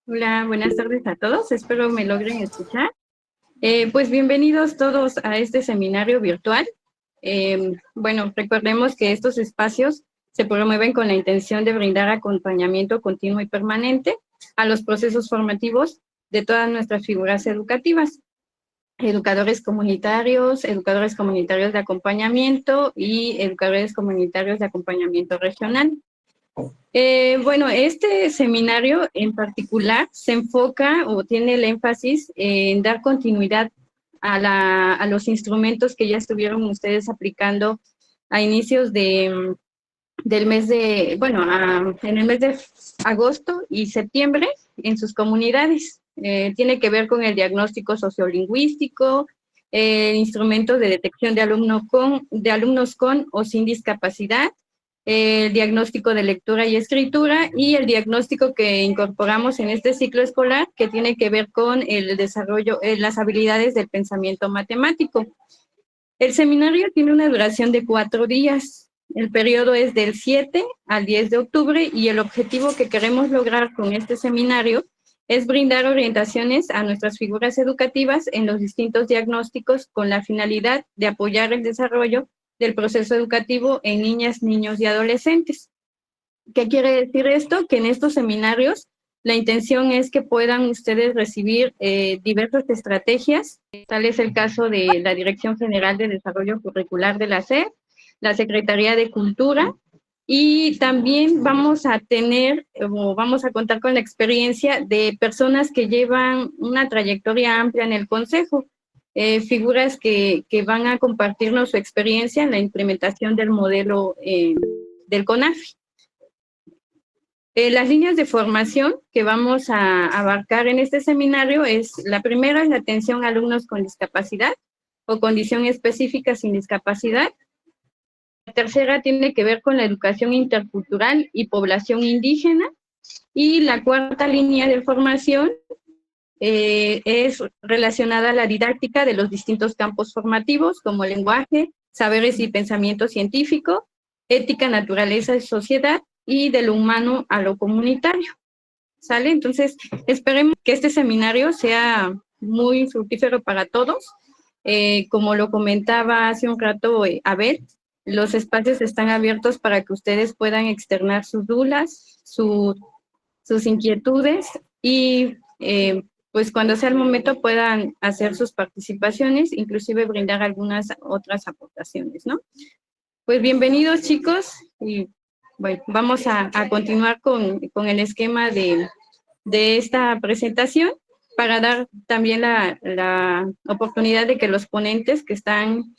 Hola, buenas tardes a todos. Espero me logren escuchar. Pues bienvenidos todos a este seminario virtual. Bueno, recordemos que estos espacios se promueven con la intención de brindar acompañamiento continuo y permanente a los procesos formativos de todas nuestras figuras educativas, educadores comunitarios de acompañamiento y educadores comunitarios de acompañamiento regional. Bueno, este seminario en particular se enfoca o tiene el énfasis en dar continuidad a los instrumentos que ya estuvieron ustedes aplicando a inicios del mes de, bueno, en el mes de agosto y septiembre en sus comunidades. Tiene que ver con el diagnóstico sociolingüístico, instrumentos de detección de alumnos con o sin discapacidad, el diagnóstico de lectura y escritura y el diagnóstico que incorporamos en este ciclo escolar que tiene que ver con el desarrollo, las habilidades del pensamiento matemático. El seminario tiene una duración de 4 días. El periodo es del 7 al 10 de octubre y el objetivo que queremos lograr con este seminario es brindar orientaciones a nuestras figuras educativas en los distintos diagnósticos con la finalidad de apoyar el desarrollo del proceso educativo en niñas, niños y adolescentes. ¿Qué quiere decir esto? Que en estos seminarios la intención es que puedan ustedes recibir diversas estrategias. Tal es el caso de la Dirección General de Desarrollo Curricular de la SEP, la Secretaría de Cultura, y también vamos a tener o vamos a contar con la experiencia de personas que llevan una trayectoria amplia en el Consejo, figuras que van a compartirnos su experiencia en la implementación del modelo del CONAFI. Las líneas de formación que vamos a abarcar en este seminario es, la primera es la atención a alumnos con discapacidad o condición específica sin discapacidad. La tercera tiene que ver con la educación intercultural y población indígena. Y la cuarta línea de formación es relacionada a la didáctica de los distintos campos formativos como lenguaje, saberes y pensamiento científico, ética, naturaleza y sociedad, y de lo humano a lo comunitario. ¿Sale? Entonces, esperemos que este seminario sea muy fructífero para todos. Como lo comentaba hace un rato Abel, los espacios están abiertos para que ustedes puedan externar sus dudas, sus inquietudes y pues cuando sea el momento puedan hacer sus participaciones, inclusive brindar algunas otras aportaciones, ¿no? Pues bienvenidos chicos y bueno, vamos a continuar con el esquema de esta presentación para dar también la oportunidad de que los ponentes que están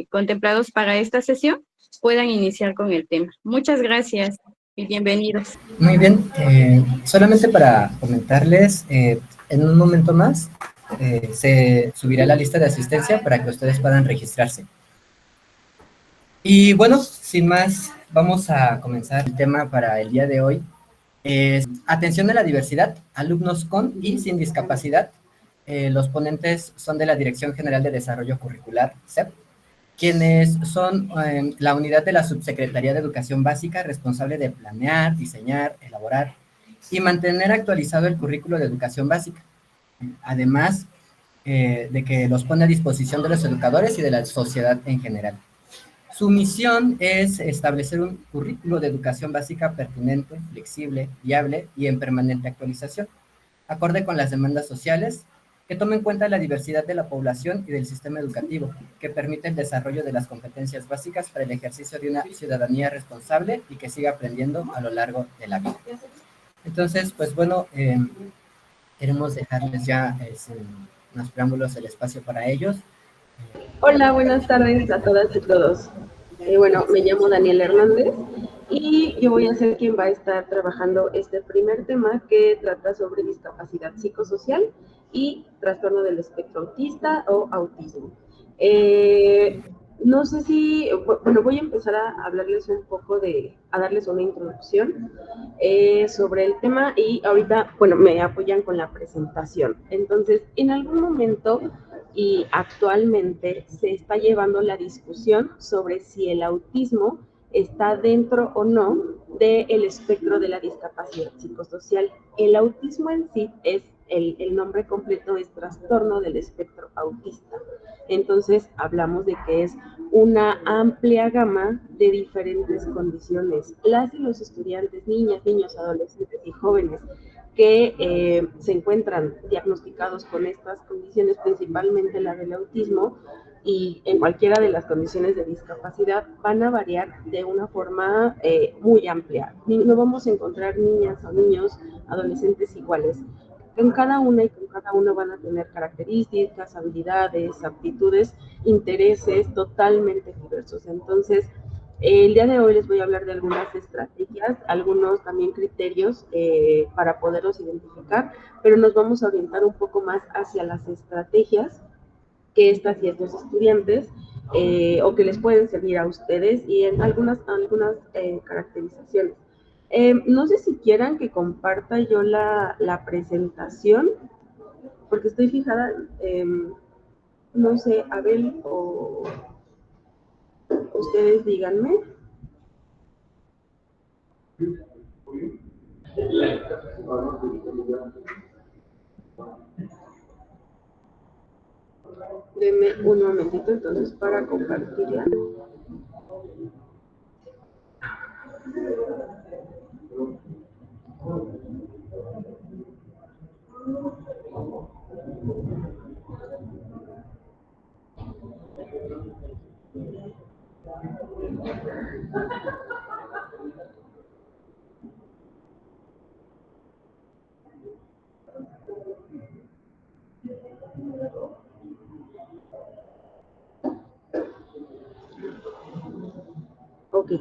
contemplados para esta sesión puedan iniciar con el tema. Muchas gracias y bienvenidos. Muy bien, solamente para comentarles, en un momento más se subirá la lista de asistencia para que ustedes puedan registrarse. Y bueno, sin más, vamos a comenzar el tema para el día de hoy. Es atención a la diversidad, alumnos con y sin discapacidad. Los ponentes son de la Dirección General de Desarrollo Curricular, SEP, quienes son la unidad de la Subsecretaría de Educación Básica responsable de planear, diseñar, elaborar y mantener actualizado el currículo de educación básica. Además de que los pone a disposición de los educadores y de la sociedad en general. Su misión es establecer un currículo de educación básica pertinente, flexible, viable y en permanente actualización, acorde con las demandas sociales, que tome en cuenta la diversidad de la población y del sistema educativo, que permite el desarrollo de las competencias básicas para el ejercicio de una ciudadanía responsable y que siga aprendiendo a lo largo de la vida. Entonces, pues bueno, queremos dejarles ya sin más preámbulos el espacio para ellos. Hola, buenas tardes a todas y todos. Bueno, me llamo Daniel Hernández y yo voy a ser quien va a estar trabajando este primer tema que trata sobre discapacidad psicosocial y trastorno del espectro autista o autismo. No sé si, bueno, voy a empezar a hablarles un poco a darles una introducción sobre el tema y ahorita, bueno, me apoyan con la presentación. Entonces, en algún momento y actualmente se está llevando la discusión sobre si el autismo está dentro o no del espectro de la discapacidad psicosocial. El autismo en sí es, el nombre completo es trastorno del espectro autista. Entonces hablamos de que es una amplia gama de diferentes condiciones. Las y los estudiantes, niñas, niños, adolescentes y jóvenes que se encuentran diagnosticados con estas condiciones, principalmente la del autismo, y en cualquiera de las condiciones de discapacidad van a variar de una forma muy amplia. No vamos a encontrar niñas o niños, adolescentes iguales. Con cada una y con cada uno van a tener características, habilidades, aptitudes, intereses totalmente diversos. Entonces, el día de hoy les voy a hablar de algunas estrategias, algunos también criterios para poderlos identificar, pero nos vamos a orientar un poco más hacia las estrategias que estas y estos estudiantes o que les pueden servir a ustedes y en algunas caracterizaciones. No sé si quieran que comparta yo la presentación, porque estoy fijada, no sé, Abel o ustedes díganme. Denme un momentito entonces para compartirla. Ok,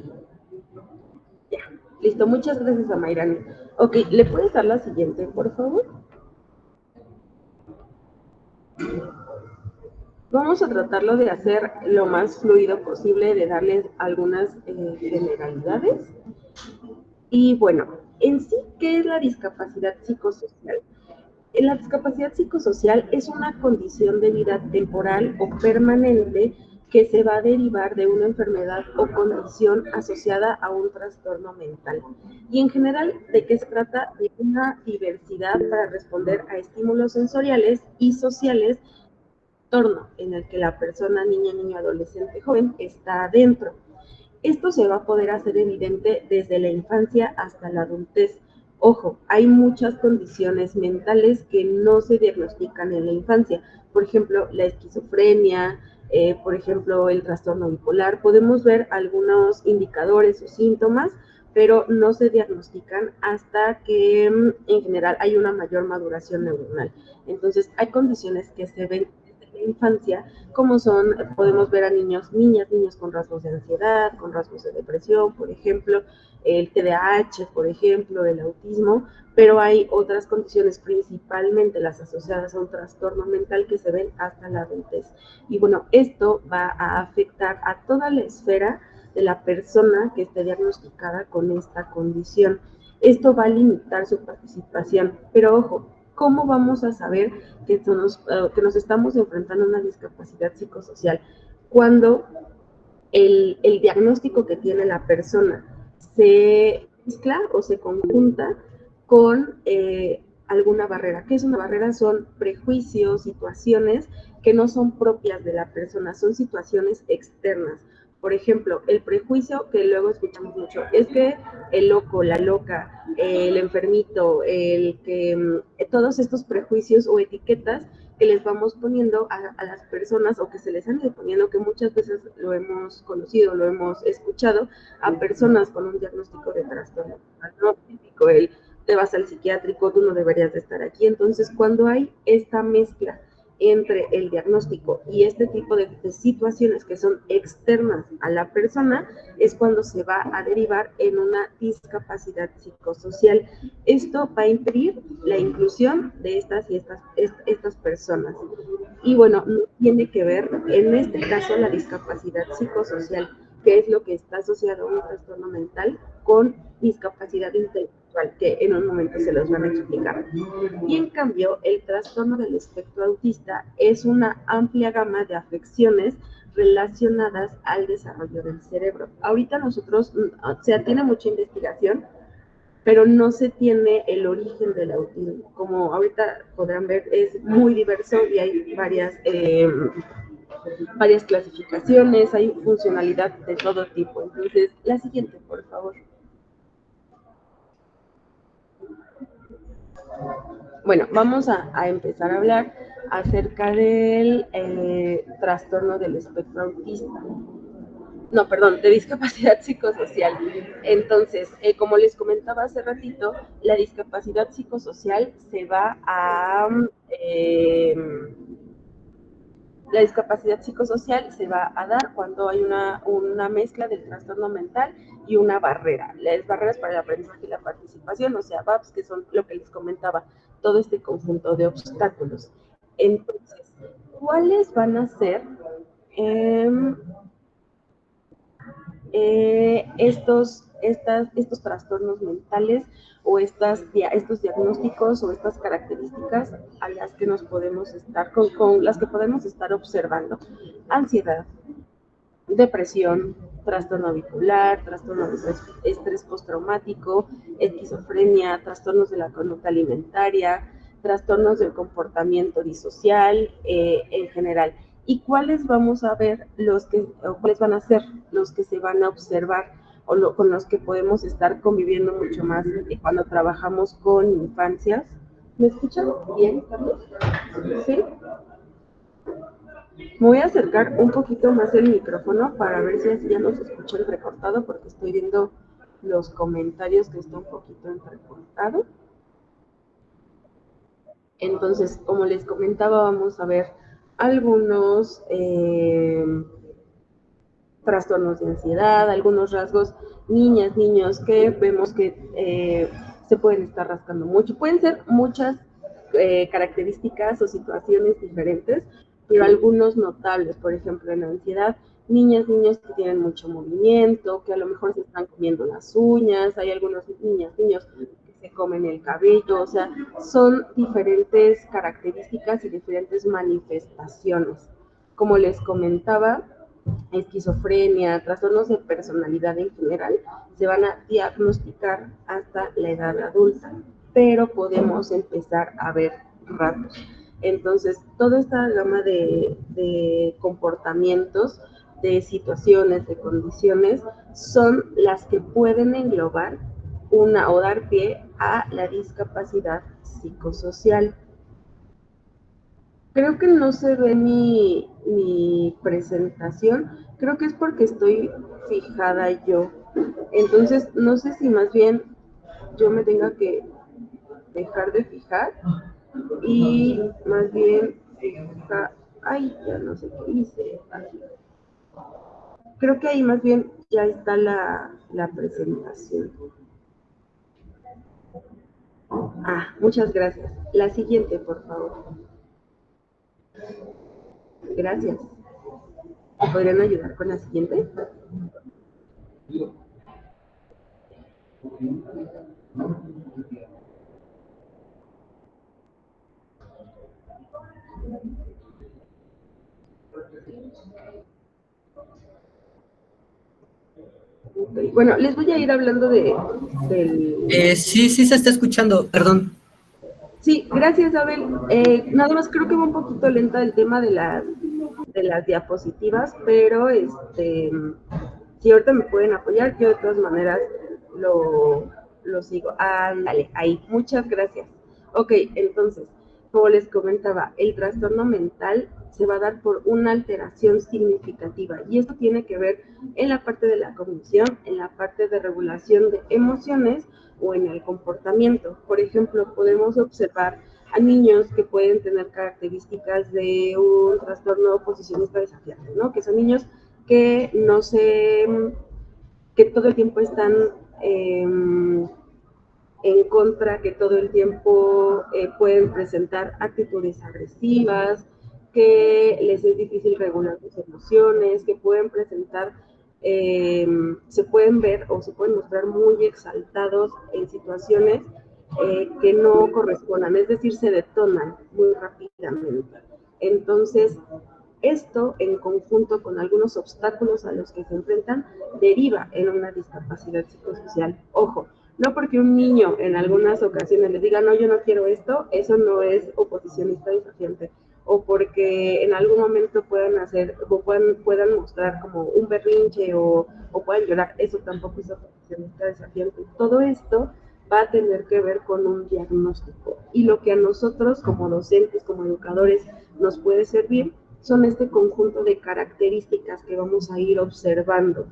ya, listo, muchas gracias a Mayrani. Ok, ¿le puedes dar la siguiente, por favor? Vamos a tratarlo de hacer lo más fluido posible, de darles algunas generalidades. Y bueno, en sí, ¿qué es la discapacidad psicosocial? La discapacidad psicosocial es una condición de vida temporal o permanente que se va a derivar de una enfermedad o condición asociada a un trastorno mental. Y en general, ¿de qué se trata? De una diversidad para responder a estímulos sensoriales y sociales en el que la persona, niña, niño, adolescente, joven, está adentro. Esto se va a poder hacer evidente desde la infancia hasta la adultez. Ojo, hay muchas condiciones mentales que no se diagnostican en la infancia. Por ejemplo, la esquizofrenia, por ejemplo, el trastorno bipolar. Podemos ver algunos indicadores o síntomas, pero no se diagnostican hasta que en general hay una mayor maduración neuronal. Entonces, hay condiciones que se ven desde la infancia, como son, podemos ver a niños, niñas, niños con rasgos de ansiedad, con rasgos de depresión, por ejemplo, el TDAH, por ejemplo, el autismo, pero hay otras condiciones, principalmente las asociadas a un trastorno mental, que se ven hasta la adultez. Y bueno, esto va a afectar a toda la esfera de la persona que esté diagnosticada con esta condición. Esto va a limitar su participación, pero ojo, ¿cómo vamos a saber que nos estamos enfrentando a una discapacidad psicosocial? Cuando el diagnóstico que tiene la persona se mezcla o se conjunta con alguna barrera. ¿Qué es una barrera? Son prejuicios, situaciones que no son propias de la persona, son situaciones externas. Por ejemplo, el prejuicio que luego escuchamos mucho es que el loco, la loca, el enfermito, el que todos estos prejuicios o etiquetas que les vamos poniendo a las personas o que se les han ido poniendo, que muchas veces lo hemos conocido, lo hemos escuchado, a personas con un diagnóstico de trastorno, ¿no? Típico, el te vas al psiquiátrico, tú no deberías de estar aquí. Entonces, cuando hay esta mezcla entre el diagnóstico y este tipo de situaciones que son externas a la persona, es cuando se va a derivar en una discapacidad psicosocial. Esto va a impedir la inclusión de estas personas. Y bueno, no tiene que ver, en este caso, la discapacidad psicosocial, que es lo que está asociado a un trastorno mental, con discapacidad intelectual. intelectual, que en un momento se los van a explicar. Y en cambio, el trastorno del espectro autista es una amplia gama de afecciones relacionadas al desarrollo del cerebro. Ahorita nosotros, se tiene mucha investigación, pero no se tiene el origen del autismo. Como ahorita podrán ver, es muy diverso y hay varias clasificaciones, hay funcionalidad de todo tipo. Entonces, la siguiente, por favor. Bueno, vamos a empezar a hablar acerca del trastorno del espectro autista. No, perdón, de discapacidad psicosocial. Entonces, como les comentaba hace ratito, la discapacidad psicosocial se va a... la discapacidad psicosocial se va a dar cuando hay una mezcla del trastorno mental y una barrera. Las barreras para el aprendizaje y la participación, o sea, VAPS, que son lo que les comentaba, todo este conjunto de obstáculos. Entonces, ¿cuáles van a ser estos trastornos mentales o estos diagnósticos o estas características a las que nos podemos estar, con las que podemos estar observando? Ansiedad, depresión, trastorno bipolar, trastorno de estrés postraumático, esquizofrenia, trastornos de la conducta alimentaria, trastornos del comportamiento disocial, en general. ¿Y cuáles vamos a ver cuáles van a ser los que se van a observar o con los que podemos estar conviviendo mucho más cuando trabajamos con infancias? ¿Me escuchan bien, Carlos? ¿Sí? Me voy a acercar un poquito más el micrófono para ver si así ya no se escucha el recortado, porque estoy viendo los comentarios que está un poquito entrecortado. Entonces, como les comentaba, vamos a ver algunos trastornos de ansiedad, algunos rasgos, niñas, niños, que vemos que se pueden estar rascando mucho. Pueden ser muchas características o situaciones diferentes, pero algunos notables. Por ejemplo, en la ansiedad, niñas, niños que tienen mucho movimiento, que a lo mejor se están comiendo las uñas, hay algunos niñas, niños que se comen el cabello, o sea, son diferentes características y diferentes manifestaciones. Como les comentaba, esquizofrenia, trastornos de personalidad en general, se van a diagnosticar hasta la edad adulta, pero podemos empezar a ver rasgos. Entonces, toda esta gama de comportamientos, de situaciones, de condiciones, son las que pueden englobar o dar pie a la discapacidad psicosocial. Creo que no se ve mi presentación, creo que es porque estoy fijada yo. Entonces, no sé si más bien yo me tenga que dejar de fijar y más bien fijar. Ay, ya no sé qué hice. Creo que ahí más bien ya está la presentación. Muchas gracias. La siguiente, por favor. Gracias. ¿Me podrían ayudar con la siguiente? Okay. Bueno, les voy a ir hablando del... Sí, se está escuchando, perdón. Sí, gracias, Abel. Nada más creo que va un poquito lenta el tema de las diapositivas, pero si ahorita me pueden apoyar, yo de todas maneras lo sigo. Ándale, ahí, muchas gracias. Ok, entonces, como les comentaba, el trastorno mental se va a dar por una alteración significativa, y esto tiene que ver en la parte de la cognición, en la parte de regulación de emociones o en el comportamiento. Por ejemplo, podemos observar a niños que pueden tener características de un trastorno oposicionista desafiante, ¿no? Que son niños que que todo el tiempo están en contra, que todo el tiempo pueden presentar actitudes agresivas, que les es difícil regular sus emociones, que pueden presentar se pueden ver o se pueden mostrar muy exaltados en situaciones que no correspondan, es decir, se detonan muy rápidamente. Entonces, esto, en conjunto con algunos obstáculos a los que se enfrentan, deriva en una discapacidad psicosocial. Ojo, no porque un niño en algunas ocasiones les diga, no, yo no quiero esto, eso no es oposicionista desafiante. O porque en algún momento puedan hacer, o puedan mostrar como un berrinche o puedan llorar, eso tampoco es oposicionista desafiante. Todo esto va a tener que ver con un diagnóstico. Y lo que a nosotros como docentes, como educadores, nos puede servir son este conjunto de características que vamos a ir observando,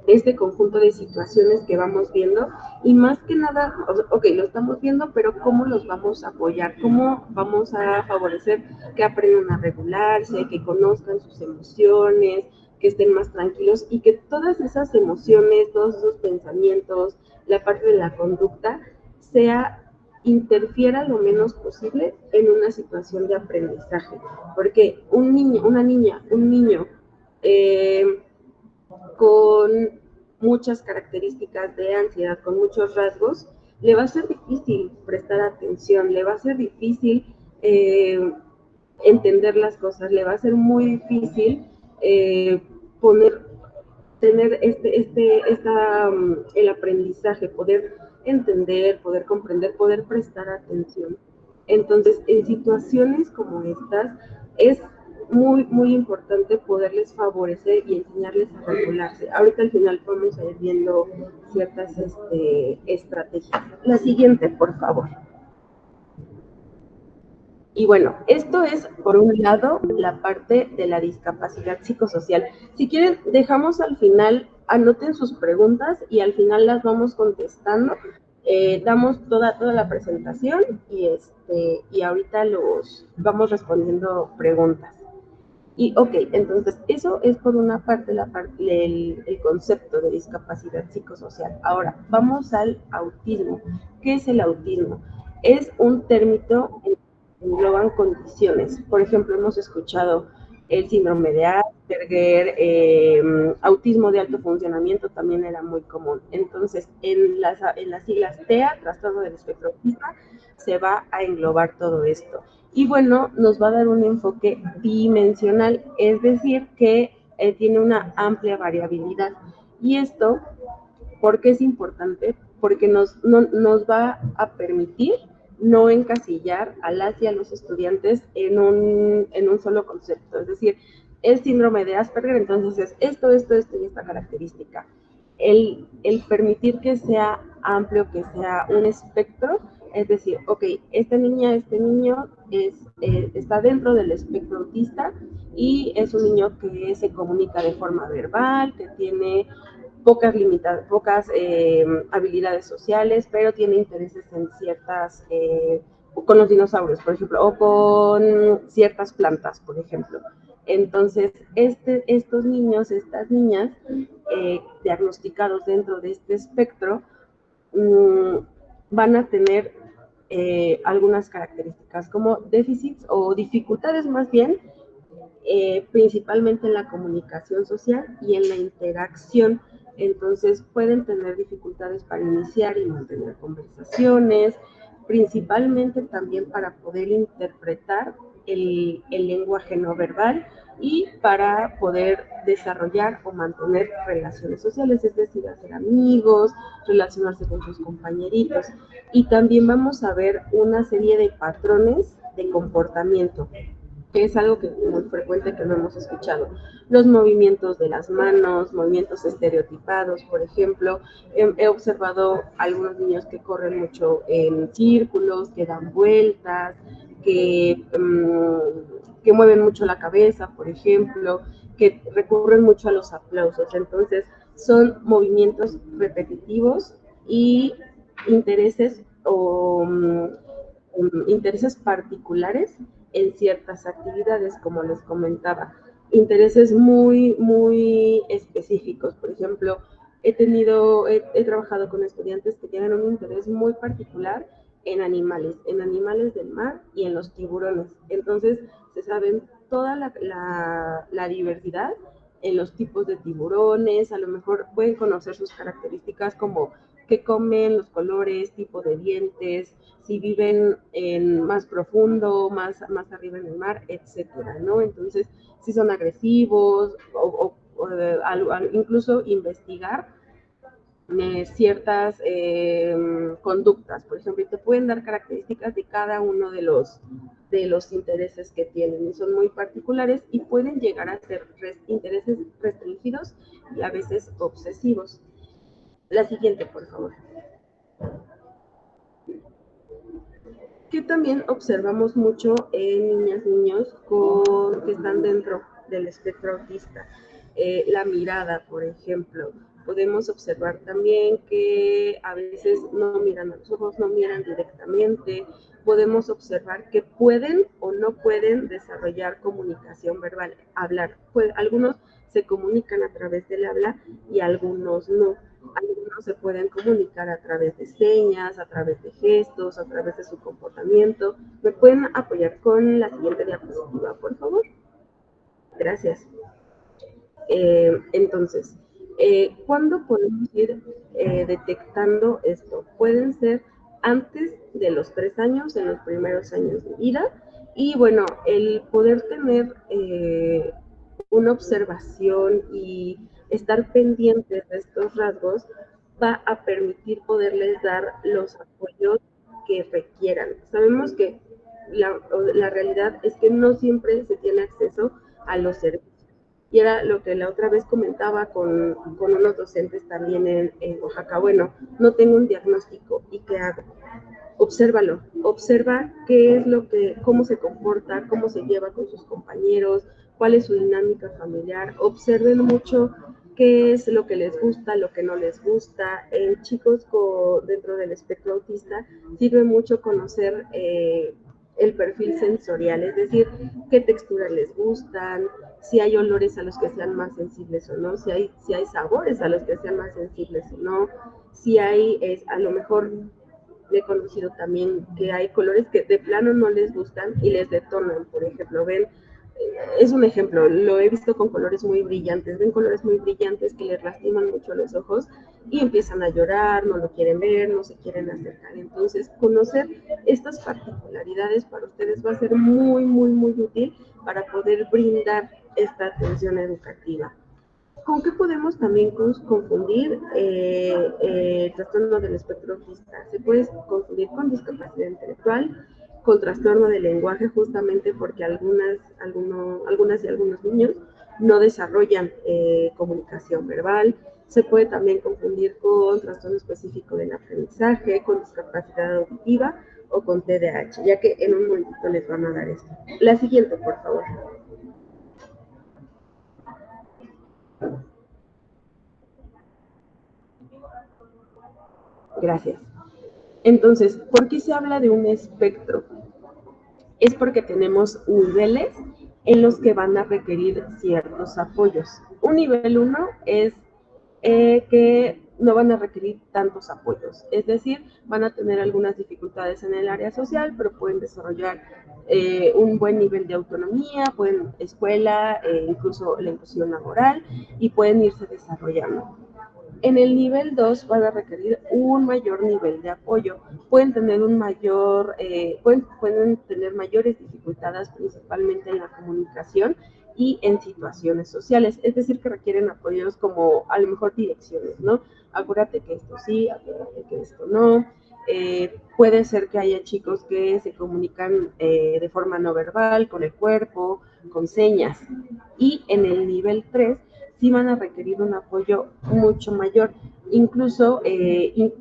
este conjunto de situaciones que vamos viendo y más que nada, ok, lo estamos viendo, pero ¿cómo los vamos a apoyar? ¿Cómo vamos a favorecer que aprendan a regularse, que conozcan sus emociones, que estén más tranquilos y que todas esas emociones, todos esos pensamientos, la parte de la conducta, interfiera lo menos posible en una situación de aprendizaje? Porque un niño, una niña, un niño con muchas características de ansiedad, con muchos rasgos, le va a ser difícil prestar atención, le va a ser difícil entender las cosas, le va a ser muy difícil tener el aprendizaje, poder entender, poder comprender, poder prestar atención. Entonces, en situaciones como estas, es muy, muy importante poderles favorecer y enseñarles a regularse. Ahorita al final vamos a ir viendo ciertas estrategias. La siguiente, por favor. Y bueno, esto es, por un lado, la parte de la discapacidad psicosocial. Si quieren, dejamos al final, anoten sus preguntas y al final las vamos contestando. Damos toda la presentación y ahorita los vamos respondiendo preguntas. Y ok, entonces eso es por una parte el concepto de discapacidad psicosocial. Ahora, vamos al autismo. ¿Qué es el autismo? Es un término en engloban condiciones. Por ejemplo, hemos escuchado el síndrome de Asperger, autismo de alto funcionamiento también era muy común. Entonces, en las siglas TEA, trastorno del espectro autista, se va a englobar todo esto. Y bueno, nos va a dar un enfoque bidimensional, es decir, que tiene una amplia variabilidad. Y esto, ¿por qué es importante? Porque nos va a permitir no encasillar a las y a los estudiantes en un solo concepto. Es decir, el síndrome de Asperger, entonces es esto y esta característica. El permitir que sea amplio, que sea un espectro, es decir, ok, esta niña, este niño está dentro del espectro autista y es un niño que se comunica de forma verbal, que tiene pocas habilidades sociales, pero tiene intereses en ciertas, con los dinosaurios, por ejemplo, o con ciertas plantas, por ejemplo. Entonces, estos niños, estas niñas, diagnosticados dentro de este espectro, van a tener algunas características como déficits o dificultades más bien, principalmente en la comunicación social y en la interacción. Entonces pueden tener dificultades para iniciar y mantener conversaciones, principalmente también para poder interpretar el lenguaje no verbal y para poder desarrollar o mantener relaciones sociales, es decir, hacer amigos, relacionarse con sus compañeritos. Y también vamos a ver una serie de patrones de comportamiento, que es algo que es muy frecuente que no hemos escuchado. Los movimientos de las manos, movimientos estereotipados, por ejemplo. He observado algunos niños que corren mucho en círculos, que dan vueltas, que mueven mucho la cabeza, por ejemplo, que recurren mucho a los aplausos. Entonces, son movimientos repetitivos y intereses o intereses particulares en ciertas actividades, como les comentaba, intereses muy, muy específicos. Por ejemplo, he trabajado con estudiantes que tienen un interés muy particular en animales del mar y en los tiburones. Entonces, se saben toda la diversidad en los tipos de tiburones, a lo mejor pueden conocer sus características como qué comen, los colores, tipo de dientes, si viven en más profundo, más arriba en el mar, etcétera, ¿no? Entonces, si son agresivos incluso investigar ciertas conductas, por ejemplo, y te pueden dar características de cada uno de los intereses que tienen y son muy particulares y pueden llegar a ser intereses restringidos y a veces obsesivos. La siguiente, por favor. Que también observamos mucho en niñas y niños que están dentro del espectro autista. La mirada, por ejemplo. Podemos observar también que a veces no miran a los ojos, no miran directamente. Podemos observar que pueden o no pueden desarrollar comunicación verbal, hablar. Pues, algunos se comunican a través del habla y algunos no. Algunos se pueden comunicar a través de señas, a través de gestos, a través de su comportamiento. ¿Me pueden apoyar con la siguiente diapositiva, por favor? Gracias. Entonces, ¿cuándo podemos ir detectando esto? Pueden ser antes de los 3 años, en los primeros años de vida. Y bueno, el poder tener una observación y estar pendientes de estos rasgos va a permitir poderles dar los apoyos que requieran. Sabemos que la realidad es que no siempre se tiene acceso a los servicios. Y era lo que la otra vez comentaba con unos docentes también en Oaxaca. Bueno, no tengo un diagnóstico, ¿y qué hago? Obsérvalo, observa qué es cómo se comporta, cómo se lleva con sus compañeros, cuál es su dinámica familiar. Observen mucho qué es lo que les gusta, lo que no les gusta. En chicos dentro del espectro autista sirve mucho conocer el perfil sensorial, es decir, qué texturas les gustan, si hay olores a los que sean más sensibles o no, si hay sabores a los que sean más sensibles o no, si hay, a lo mejor he conocido también que hay colores que de plano no les gustan y les detonan, por ejemplo, ven, es un ejemplo, lo he visto con colores muy brillantes, ven colores muy brillantes que les lastiman mucho los ojos y empiezan a llorar, no lo quieren ver, no se quieren acercar. Entonces, conocer estas particularidades para ustedes va a ser muy, muy, muy útil para poder brindar esta atención educativa. ¿Con qué podemos también confundir el trastorno del espectro autista? Se puede confundir con discapacidad intelectual, con trastorno del lenguaje, justamente porque algunas y algunos niños no desarrollan comunicación verbal. Se puede también confundir con trastorno específico del aprendizaje, con discapacidad auditiva o con TDAH, ya que en un momentito les van a dar esto. La siguiente, por favor. Gracias. Entonces, ¿por qué se habla de un espectro? Es porque tenemos niveles en los que van a requerir ciertos apoyos. Un nivel 1 es que no van a requerir tantos apoyos, es decir, van a tener algunas dificultades en el área social, pero pueden desarrollar un buen nivel de autonomía, pueden escuela, incluso la inclusión laboral y pueden irse desarrollando. En el nivel 2 van a requerir un mayor nivel de apoyo. Pueden tener pueden tener mayores dificultades principalmente en la comunicación y en situaciones sociales, es decir, que requieren apoyos como a lo mejor direcciones, ¿no? Acuérdate que esto sí, acuérdate que esto no. Puede ser que haya chicos que se comunican de forma no verbal, con el cuerpo, con señas. Y en el nivel 3 sí van a requerir un apoyo mucho mayor. Incluso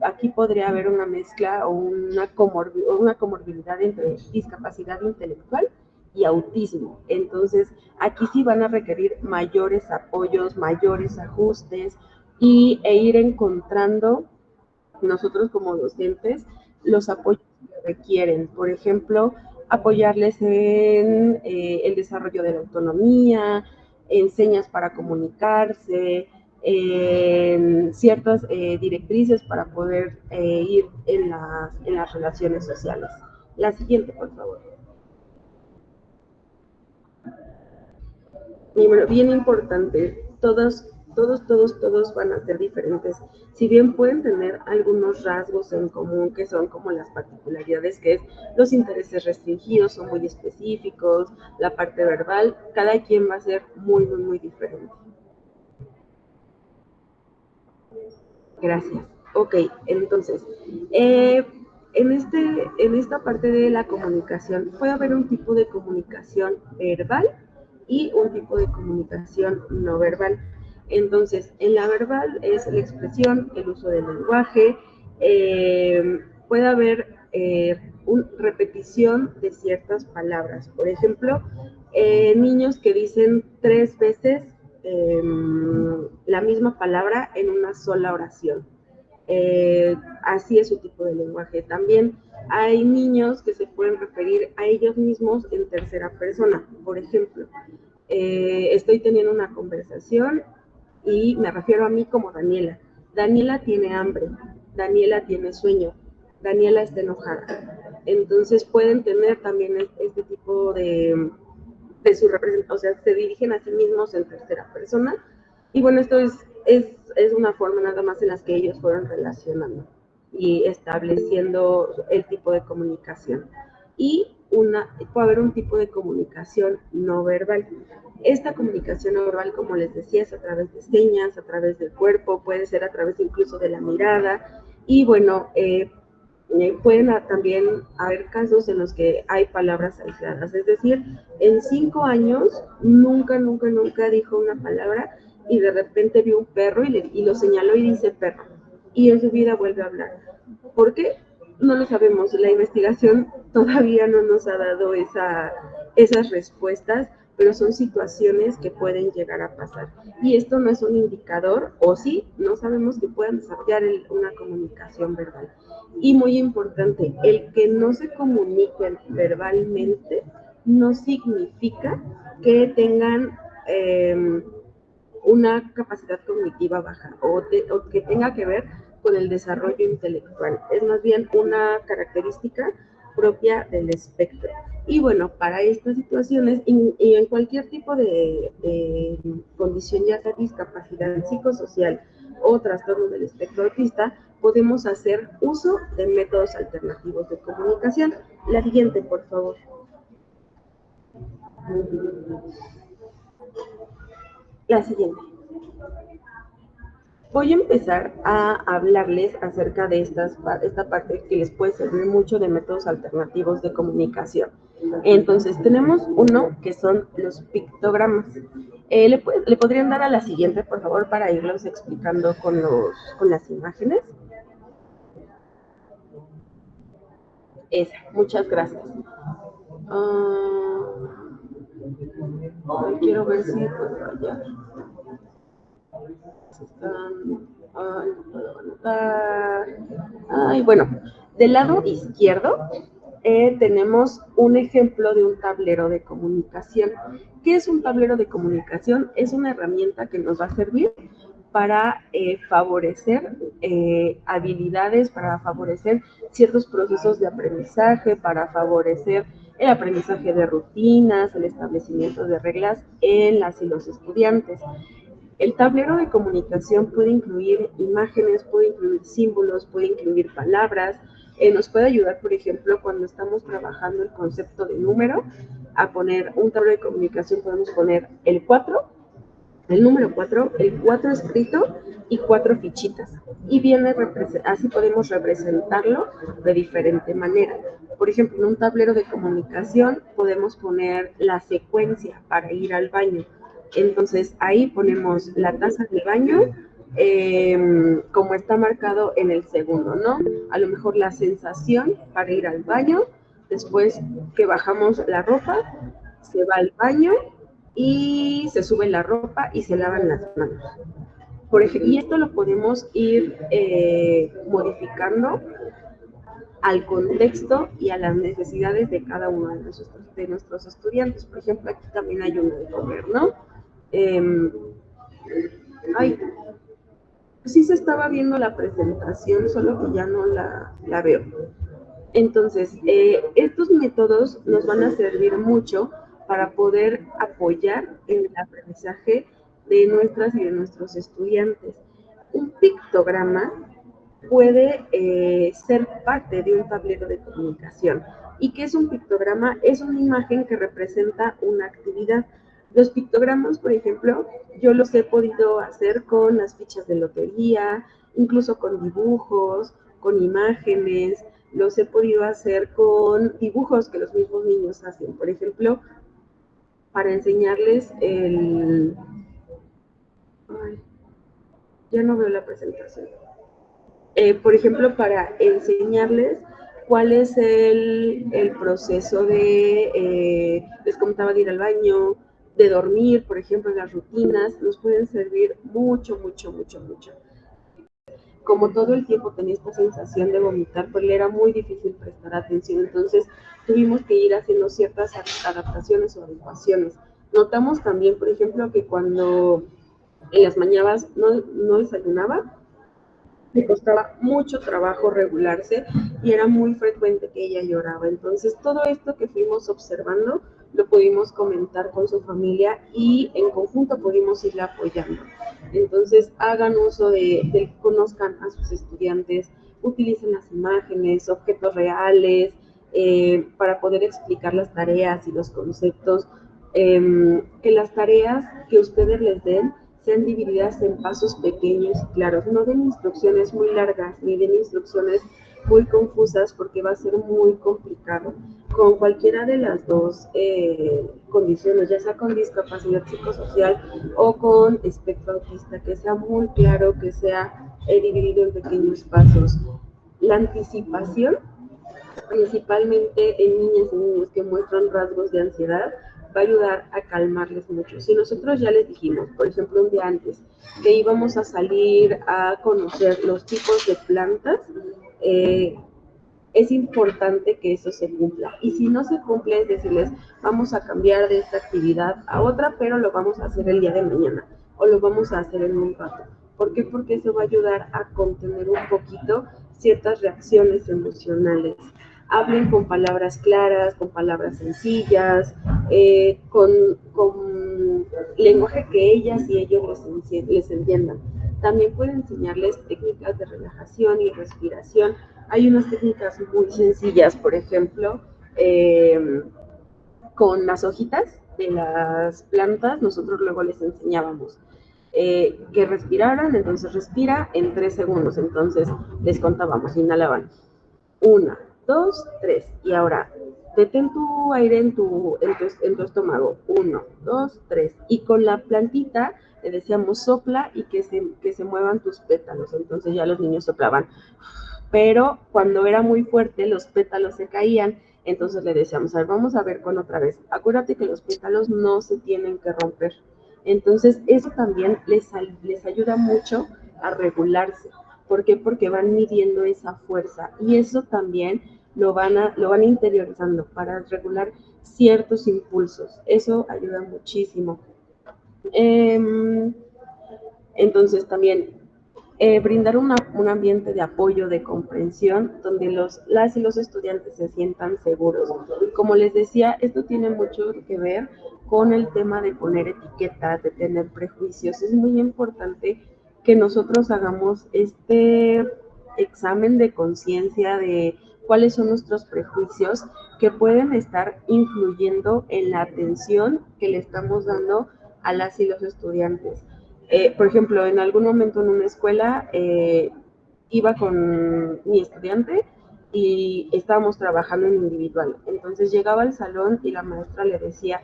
aquí podría haber una mezcla o una comorbilidad entre discapacidad intelectual y autismo. Entonces, aquí sí van a requerir mayores apoyos, mayores ajustes e ir encontrando nosotros como docentes los apoyos que requieren. Por ejemplo, apoyarles en el desarrollo de la autonomía, en señas para comunicarse, en ciertas directrices para poder ir en las relaciones sociales. La siguiente, por favor. Y bueno, bien importante, todos van a ser diferentes. Si bien pueden tener algunos rasgos en común, que son como las particularidades, que es los intereses restringidos, son muy específicos, la parte verbal, cada quien va a ser muy diferente. Gracias. Ok, entonces, en esta parte de la comunicación puede haber un tipo de comunicación verbal y un tipo de comunicación no verbal. Entonces, en la verbal es la expresión, el uso del lenguaje, puede haber repetición de ciertas palabras. Por ejemplo, niños que dicen 3 veces la misma palabra en una sola oración. Así es su tipo de lenguaje. También hay niños que se pueden referir a ellos mismos en tercera persona. Por ejemplo, estoy teniendo una conversación y me refiero a mí como Daniela. Daniela tiene hambre, Daniela tiene sueño, Daniela está enojada. Entonces pueden tener también este tipo de su representación, o sea, se dirigen a sí mismos en tercera persona. Y bueno, esto es una forma nada más en las que ellos fueron relacionando y estableciendo el tipo de comunicación. Y puede haber un tipo de comunicación no verbal. Esta comunicación no verbal, como les decía, es a través de señas, a través del cuerpo, puede ser a través incluso de la mirada. Y bueno, pueden también haber casos en los que hay palabras aisladas, es decir, en 5 años nunca dijo una palabra y de repente vio un perro y lo señaló y dice perro, y en su vida vuelve a hablar. ¿Por qué? No lo sabemos, la investigación todavía no nos ha dado esas respuestas, pero son situaciones que pueden llegar a pasar. Y esto no es un indicador, o sí, no sabemos que puedan desarrollar una comunicación verbal. Y muy importante, el que no se comuniquen verbalmente no significa que tengan una capacidad cognitiva baja o que tenga que ver con el desarrollo intelectual. Es más bien una característica propia del espectro. Y bueno, para estas situaciones y en cualquier tipo de condición, ya sea discapacidad psicosocial o trastorno del espectro autista, podemos hacer uso de métodos alternativos de comunicación. La siguiente, por favor. La siguiente. Voy a empezar a hablarles acerca de esta parte que les puede servir mucho de métodos alternativos de comunicación. Entonces, tenemos uno que son los pictogramas. ¿Le podrían dar a la siguiente, por favor, para irlos explicando con las imágenes? Esa, muchas gracias. Quiero ver si puedo hallar. Bueno, del lado izquierdo tenemos un ejemplo de un tablero de comunicación. ¿Qué es un tablero de comunicación? Es una herramienta que nos va a servir para favorecer habilidades, para favorecer ciertos procesos de aprendizaje, para favorecer el aprendizaje de rutinas, el establecimiento de reglas en las y los estudiantes. El tablero de comunicación puede incluir imágenes, puede incluir símbolos, puede incluir palabras. Nos puede ayudar, por ejemplo, cuando estamos trabajando el concepto de número, a poner un tablero de comunicación, podemos poner el 4, el número 4, el 4 escrito y 4 fichitas. Y así podemos representarlo de diferente manera. Por ejemplo, en un tablero de comunicación podemos poner la secuencia para ir al baño. Entonces, ahí ponemos la taza del baño, como está marcado en el segundo, ¿no? A lo mejor la sensación para ir al baño, después que bajamos la ropa, se va al baño y se sube la ropa y se lavan las manos. Y esto lo podemos ir modificando al contexto y a las necesidades de cada uno de nuestros estudiantes. Por ejemplo, aquí también hay uno de comer, ¿no? Sí se estaba viendo la presentación, solo que ya no la veo. Entonces, estos métodos nos van a servir mucho para poder apoyar en el aprendizaje de nuestras y de nuestros estudiantes. Un pictograma puede ser parte de un tablero de comunicación. ¿Y qué es un pictograma? Es una imagen que representa una actividad. Los pictogramas, por ejemplo, yo los he podido hacer con las fichas de lotería, incluso con dibujos, con imágenes, los he podido hacer con dibujos que los mismos niños hacen. Por ejemplo, para enseñarles el... Ay, ya no veo la presentación. Por ejemplo, para enseñarles cuál es el proceso de, les comentaba, de ir al baño, de dormir, por ejemplo, las rutinas, nos pueden servir mucho, mucho, mucho, mucho. Como todo el tiempo tenía esta sensación de vomitar, pues le era muy difícil prestar atención, entonces tuvimos que ir haciendo ciertas adaptaciones o adecuaciones. Notamos también, por ejemplo, que cuando en las mañanas no desayunaba, le costaba mucho trabajo regularse y era muy frecuente que ella lloraba. Entonces, todo esto que fuimos observando lo pudimos comentar con su familia y en conjunto pudimos irle apoyando. Entonces, hagan uso de conozcan a sus estudiantes, utilicen las imágenes, objetos reales, para poder explicar las tareas y los conceptos, que las tareas que ustedes les den sean divididas en pasos pequeños y claros. No den instrucciones muy largas ni den instrucciones muy confusas porque va a ser muy complicado. Con cualquiera de las dos condiciones, ya sea con discapacidad psicosocial o con espectro autista, que sea muy claro, que sea dividido en pequeños pasos. La anticipación, principalmente en niñas y niños que muestran rasgos de ansiedad, va a ayudar a calmarles mucho. Si nosotros ya les dijimos, por ejemplo, un día antes, que íbamos a salir a conocer los tipos de plantas, es importante que eso se cumpla. Y si no se cumple, es decirles, vamos a cambiar de esta actividad a otra, pero lo vamos a hacer el día de mañana o lo vamos a hacer en un rato. ¿Por qué? Porque eso va a ayudar a contener un poquito ciertas reacciones emocionales. Hablen con palabras claras, con palabras sencillas, con lenguaje que ellas y ellos les entiendan. También pueden enseñarles técnicas de relajación y respiración. Hay unas técnicas muy sencillas, por ejemplo, con las hojitas de las plantas, nosotros luego les enseñábamos que respiraran, entonces respira en 3 segundos, entonces les contábamos, inhalaban 1, 2, 3, y ahora detén tu aire en tu estómago, 1, 2, 3, y con la plantita le decíamos sopla y que se muevan tus pétalos, entonces ya los niños soplaban, pero cuando era muy fuerte los pétalos se caían, entonces le decíamos, a ver, vamos a ver con otra vez, acuérdate que los pétalos no se tienen que romper. Entonces, eso también les ayuda mucho a regularse. ¿Por qué? Porque van midiendo esa fuerza y eso también lo van interiorizando para regular ciertos impulsos. Eso ayuda muchísimo. Entonces, también brindar un ambiente de apoyo, de comprensión, donde las y los estudiantes se sientan seguros. Como les decía, esto tiene mucho que ver con el tema de poner etiquetas, de tener prejuicios. Es muy importante que nosotros hagamos este examen de conciencia de cuáles son nuestros prejuicios que pueden estar influyendo en la atención que le estamos dando a las y los estudiantes. Por ejemplo, en algún momento en una escuela iba con mi estudiante y estábamos trabajando en individual. Entonces llegaba al salón y la maestra le decía,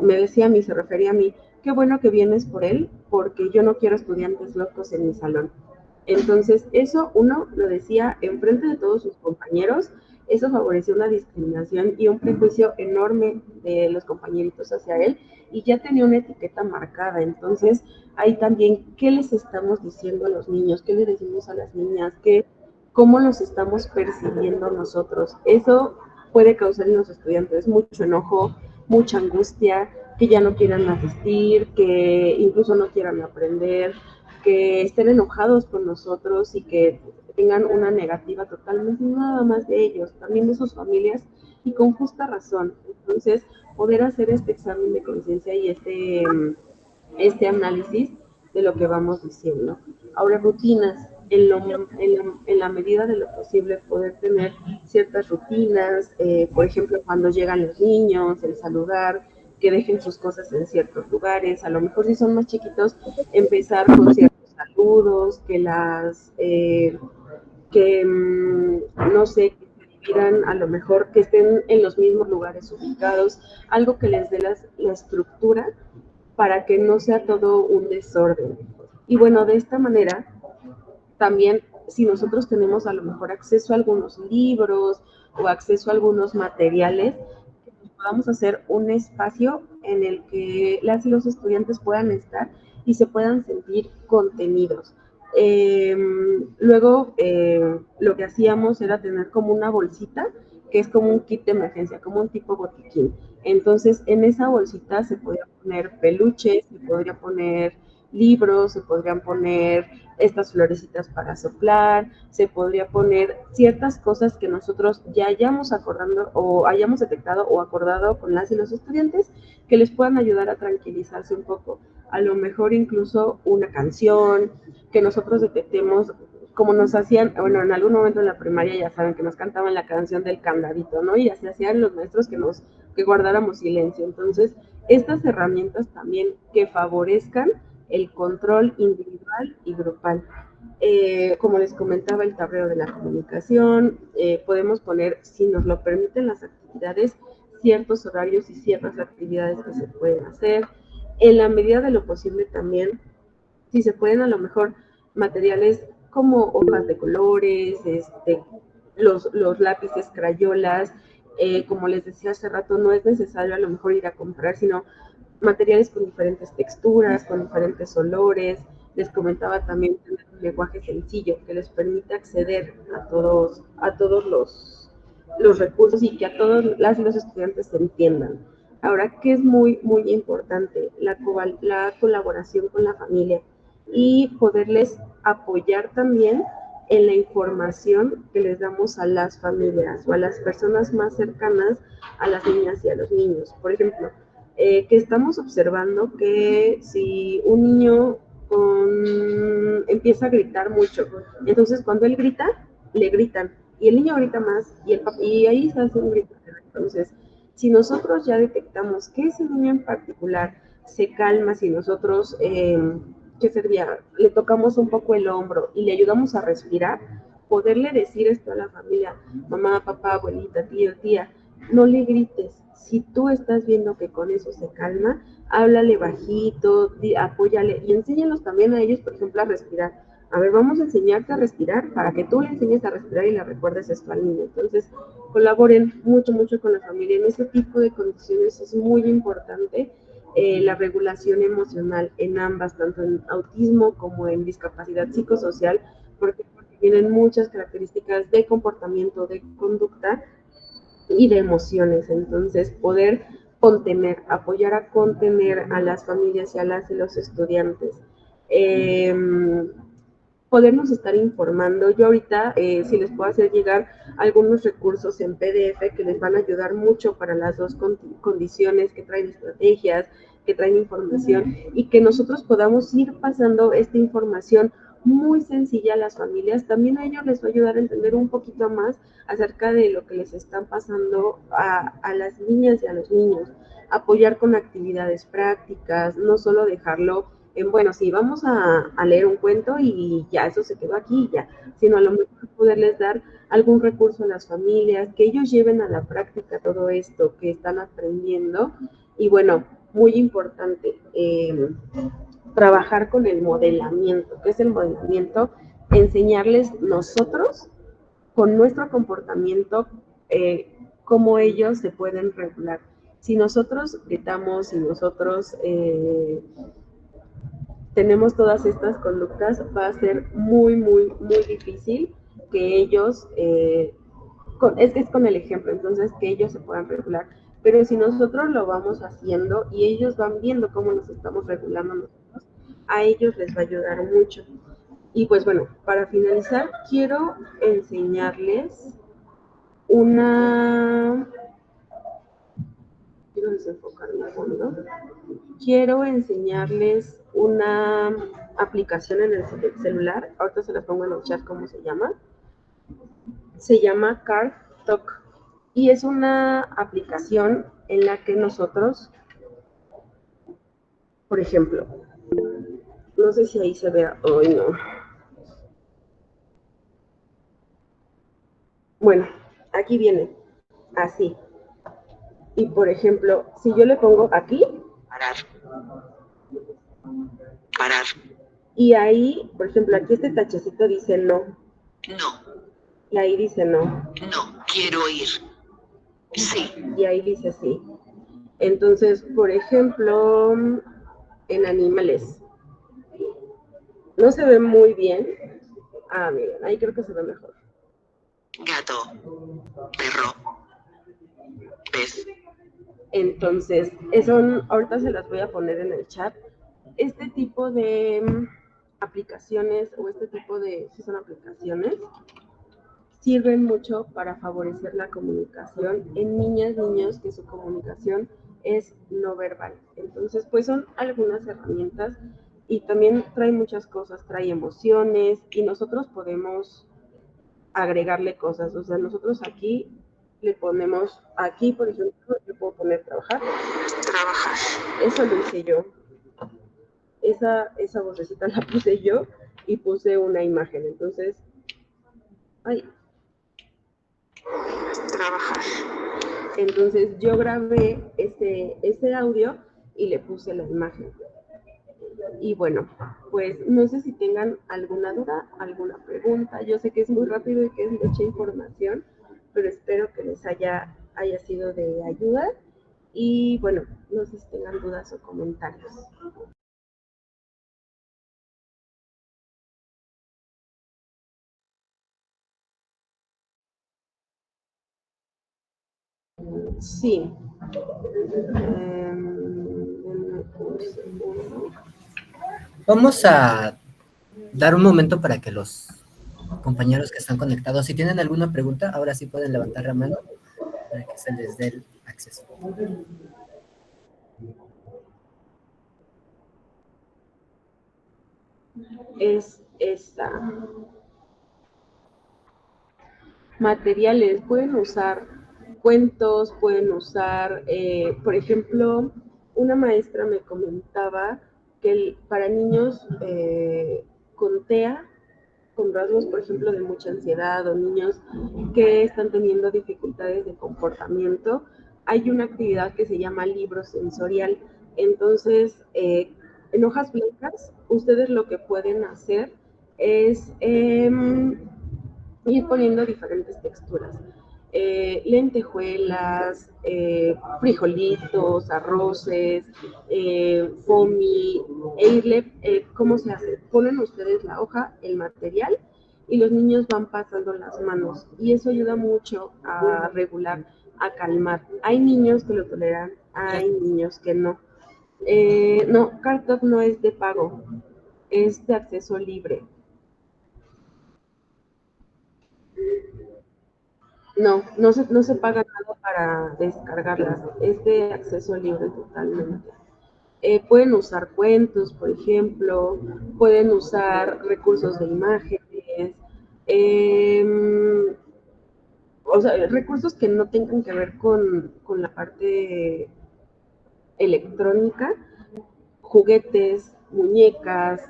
me decía a mí, se refería a mí, qué bueno que vienes por él, porque yo no quiero estudiantes locos en mi salón. Entonces, eso uno lo decía enfrente de todos sus compañeros, eso favoreció una discriminación y un prejuicio enorme de los compañeritos hacia él, y ya tenía una etiqueta marcada. Entonces, ahí también, ¿qué les estamos diciendo a los niños? ¿Qué les decimos a las niñas? ¿Cómo los estamos percibiendo nosotros? Eso puede causar en los estudiantes mucho enojo, mucha angustia, que ya no quieran asistir, que incluso no quieran aprender, que estén enojados con nosotros y que tengan una negativa totalmente, nada más de ellos, también de sus familias, y con justa razón. Entonces, poder hacer este examen de conciencia y este análisis de lo que vamos diciendo. Ahora, rutinas, en la medida de lo posible, poder tener ciertas rutinas, por ejemplo, cuando llegan los niños, el saludar, que dejen sus cosas en ciertos lugares, a lo mejor si son más chiquitos, empezar con ciertos saludos, no sé, que se dividan, a lo mejor que estén en los mismos lugares ubicados, algo que les dé la estructura para que no sea todo un desorden. Y bueno, de esta manera, también si nosotros tenemos a lo mejor acceso a algunos libros o acceso a algunos materiales, podamos hacer un espacio en el que las y los estudiantes puedan estar y se puedan sentir contenidos. Luego, lo que hacíamos era tener como una bolsita, que es como un kit de emergencia, como un tipo botiquín. Entonces, en esa bolsita se podía poner peluches, se podría poner libros, se podrían poner estas florecitas para soplar, se podría poner ciertas cosas que nosotros ya hayamos acordado o hayamos detectado o acordado con las y los estudiantes que les puedan ayudar a tranquilizarse un poco. A lo mejor incluso una canción que nosotros detectemos, como nos hacían, bueno, en algún momento en la primaria ya saben que nos cantaban la canción del candadito, ¿no? Y así hacían los maestros que guardáramos silencio. Entonces, estas herramientas también que favorezcan el control individual y grupal. Como les comentaba, el tablero de la comunicación, podemos poner, si nos lo permiten las actividades, ciertos horarios y ciertas actividades que se pueden hacer. En la medida de lo posible también, si se pueden a lo mejor materiales como hojas de colores, los lápices, crayolas, como les decía hace rato, no es necesario a lo mejor ir a comprar, sino materiales con diferentes texturas, con diferentes olores. Les comentaba también tener un lenguaje sencillo que les permite acceder a todos los recursos y que a todos las y los estudiantes se entiendan. Ahora, ¿qué es muy, muy importante? La colaboración con la familia y poderles apoyar también en la información que les damos a las familias o a las personas más cercanas a las niñas y a los niños. Por ejemplo, que estamos observando que si un niño empieza a gritar mucho, entonces cuando él grita, le gritan, y el niño grita más, y ahí se hace un grito. Entonces, si nosotros ya detectamos que ese niño en particular se calma, si nosotros, ¿qué sería? Le tocamos un poco el hombro y le ayudamos a respirar, poderle decir esto a la familia, mamá, papá, abuelita, tío, tía, no le grites. Si tú estás viendo que con eso se calma, háblale bajito, apóyale y enséñanos también a ellos, por ejemplo, a respirar. A ver, vamos a enseñarte a respirar para que tú le enseñes a respirar y le recuerdes esto al niño. Entonces, colaboren mucho, mucho con la familia. En ese tipo de condiciones es muy importante la regulación emocional en ambas, tanto en autismo como en discapacidad psicosocial, porque tienen muchas características de comportamiento, de conducta y de emociones. Entonces, poder apoyar a contener a las familias y a las y los estudiantes. Podernos estar informando. Yo ahorita, si les puedo hacer llegar algunos recursos en PDF que les van a ayudar mucho para las dos condiciones, que traen estrategias, que traen información, y que nosotros podamos ir pasando esta información muy sencilla a las familias. También a ellos les va a ayudar a entender un poquito más acerca de lo que les están pasando a las niñas y a los niños. Apoyar con actividades prácticas, no solo dejarlo en, bueno, sí, vamos a leer un cuento y ya, eso se quedó aquí y ya, sino a lo mejor poderles dar algún recurso a las familias, que ellos lleven a la práctica todo esto que están aprendiendo. Y bueno, muy importante, trabajar con el modelamiento. ¿Qué es el modelamiento? Enseñarles nosotros, con nuestro comportamiento, cómo ellos se pueden regular. Si nosotros gritamos, si nosotros tenemos todas estas conductas, va a ser muy, muy, muy difícil que ellos, es con el ejemplo, entonces que ellos se puedan regular. Pero si nosotros lo vamos haciendo y ellos van viendo cómo nos estamos regulando nosotros, a ellos les va a ayudar mucho. Y pues bueno, para finalizar, quiero enseñarles una quiero desenfocar mi fondo. Quiero enseñarles una aplicación en el celular. Ahorita se las pongo en el chat cómo se llama. Se llama CardTalk. Y es una aplicación en la que nosotros, por ejemplo, no sé si ahí se vea, hoy no. Bueno, aquí viene, así. Y por ejemplo, si yo le pongo aquí, Parar. Parar. y ahí, por ejemplo, aquí este tachecito dice no, No. y ahí dice no, No. Quiero ir. Sí. y ahí dice sí. Entonces, por ejemplo, en animales, no se ve muy bien. Ah, miren, ahí creo que se ve mejor. Gato. Perro. Pez. Entonces, eso ahorita se las voy a poner en el chat. Este tipo de aplicaciones, o este tipo de, si son aplicaciones, sirven mucho para favorecer la comunicación en niñas, niños que su comunicación es no verbal. Entonces, pues son algunas herramientas y también trae muchas cosas, trae emociones y nosotros podemos agregarle cosas. O sea, nosotros aquí le ponemos, aquí por ejemplo, le puedo poner trabajar. Trabajar. Eso lo hice yo. Esa vocecita la puse yo y puse una imagen. Entonces, ay. Trabajar. Entonces yo grabé ese audio y le puse la imagen. Y bueno, pues no sé si tengan alguna duda, alguna pregunta. Yo sé que es muy rápido y que es mucha información, pero espero que les haya sido de ayuda. Y bueno, no sé si tengan dudas o comentarios. Sí. Vamos a dar un momento para que los compañeros que están conectados, si tienen alguna pregunta, ahora sí pueden levantar la mano para que se les dé el acceso. Es esta. Materiales, pueden usar cuentos, pueden usar, por ejemplo, una maestra me comentaba que para niños con TEA, con rasgos, por ejemplo, de mucha ansiedad o niños que están teniendo dificultades de comportamiento, hay una actividad que se llama libro sensorial. Entonces, en hojas blancas, ustedes lo que pueden hacer es ir poniendo diferentes texturas. Lentejuelas, frijolitos, arroces, foamy, e irle, ¿cómo se hace? Ponen ustedes la hoja, el material, y los niños van pasando las manos, y eso ayuda mucho a regular, a calmar. Hay niños que lo toleran, hay niños que no. No, CardTalk no es de pago, es de acceso libre. No se paga nada para descargarlas, es de acceso libre totalmente. Pueden usar cuentos, por ejemplo, pueden usar recursos de imágenes, o sea, recursos que no tengan que ver con la parte electrónica, juguetes, muñecas,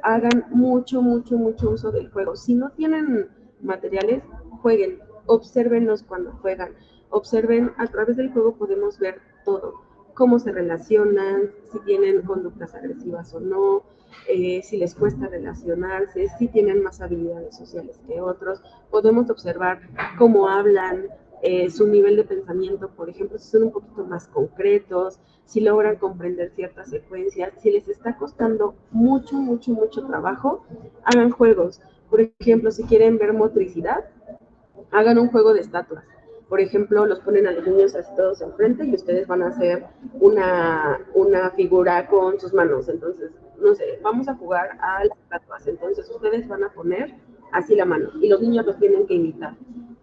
hagan mucho uso del juego. Si no tienen materiales, jueguen, obsérvenos cuando juegan, observen, a través del juego podemos ver todo, cómo se relacionan, si tienen conductas agresivas o no, si les cuesta relacionarse, si tienen más habilidades sociales que otros, podemos observar cómo hablan, su nivel de pensamiento, por ejemplo, si son un poquito más concretos, si logran comprender ciertas secuencias, si les está costando mucho trabajo, hagan juegos. Por ejemplo, si quieren ver motricidad, hagan un juego de estatuas. Por ejemplo, los ponen a los niños así todos enfrente y ustedes van a hacer una figura con sus manos. Entonces, no sé, vamos a jugar a las estatuas. Entonces, ustedes van a poner así la mano y los niños los tienen que imitar.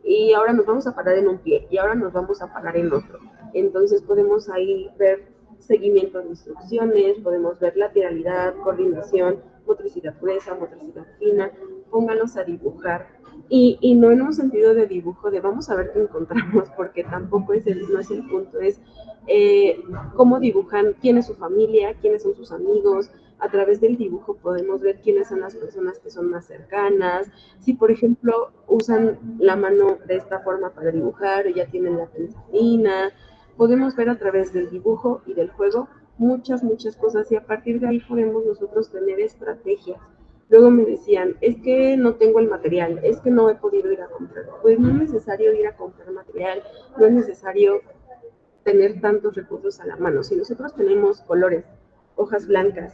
Y ahora nos vamos a parar en un pie y ahora nos vamos a parar en otro. Entonces podemos ahí ver seguimiento de instrucciones, podemos ver lateralidad, coordinación, motricidad gruesa, motricidad fina. Pónganlos a dibujar. Y no en un sentido de dibujo de vamos a ver qué encontramos, porque tampoco no es el punto, es cómo dibujan, quién es su familia, quiénes son sus amigos. A través del dibujo podemos ver quiénes son las personas que son más cercanas. Si, por ejemplo, usan la mano de esta forma para dibujar o ya tienen la pinza fina, podemos ver a través del dibujo y del juego muchas cosas y a partir de ahí podemos nosotros tener estrategias. Luego me decían, es que no tengo el material, es que no he podido ir a comprar. Pues no es necesario ir a comprar material, no es necesario tener tantos recursos a la mano. Si nosotros tenemos colores, hojas blancas,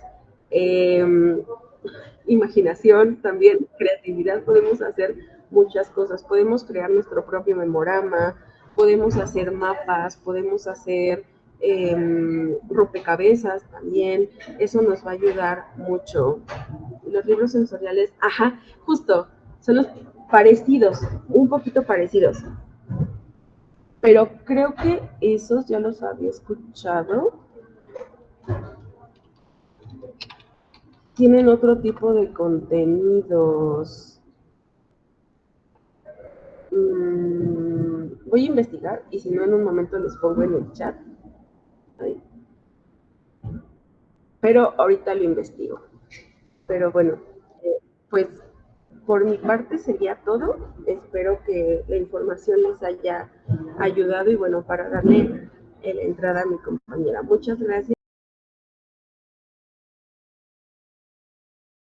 imaginación, también creatividad, podemos hacer muchas cosas. Podemos crear nuestro propio memorama, podemos hacer mapas, podemos hacer rompecabezas también. Eso nos va a ayudar mucho. Los libros sensoriales, ajá, justo, son los parecidos, un poquito parecidos. Pero creo que esos ya los había escuchado. Tienen otro tipo de contenidos. Voy a investigar y si no en un momento les pongo en el chat. Ay. Pero ahorita lo investigo. Pero bueno, pues por mi parte sería todo. Espero que la información les haya ayudado y bueno, para darle la entrada a mi compañera. Muchas gracias.